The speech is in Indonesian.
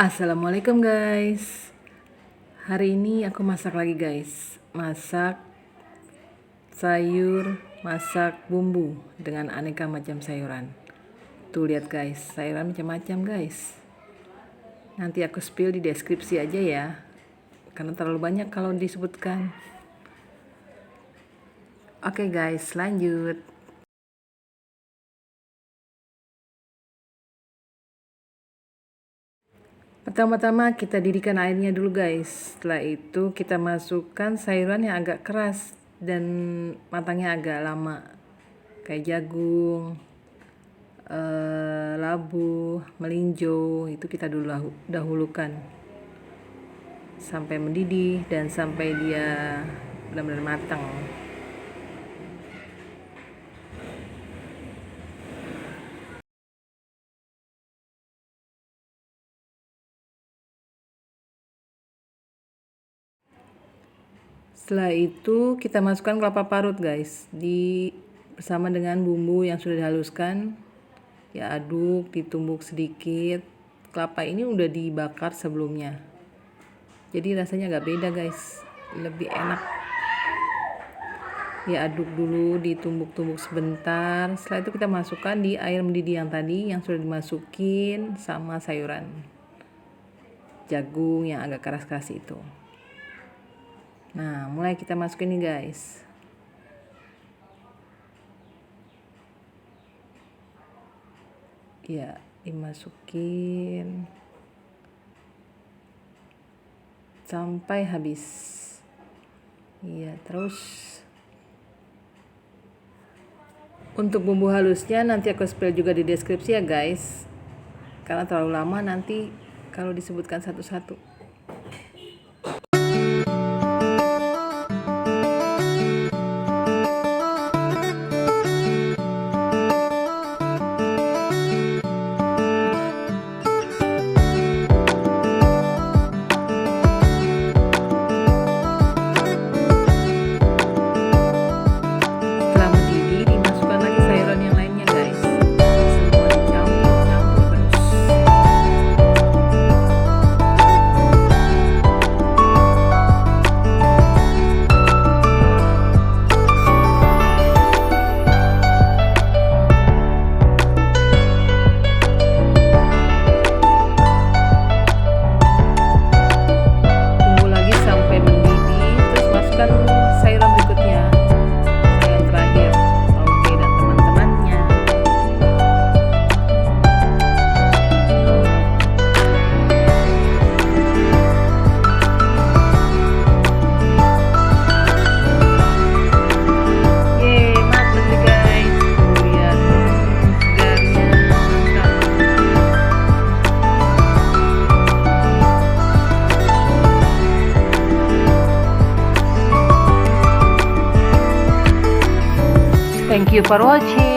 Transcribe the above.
Assalamualaikum guys. Hari ini aku masak lagi guys. Masak sayur, masak bumbu dengan aneka macam sayuran. Tuh lihat guys, sayuran macam-macam guys. Nanti aku spill di deskripsi aja ya, karena terlalu banyak kalau disebutkan. Oke guys, lanjut. Pertama-tama kita didihkan airnya dulu guys. Setelah itu kita masukkan sayuran yang agak keras dan matangnya agak lama, kayak jagung, labu, melinjo. Itu kita dulu dahulukan sampai mendidih dan sampai dia benar-benar matang. Setelah itu kita masukkan kelapa parut guys, bersama dengan bumbu yang sudah dihaluskan. Ya aduk, ditumbuk sedikit. Kelapa ini udah dibakar sebelumnya, jadi rasanya agak beda guys, lebih enak. Ya aduk dulu, ditumbuk-tumbuk sebentar. Setelah itu kita masukkan di air mendidih yang tadi yang sudah dimasukin sama sayuran jagung yang agak keras-keras itu. Nah, mulai kita masukin nih guys. Ya, dimasukin sampai habis. Iya, terus untuk bumbu halusnya nanti aku spill juga di deskripsi ya guys, karena terlalu lama nanti kalau disebutkan satu-satu. Thank you for watching.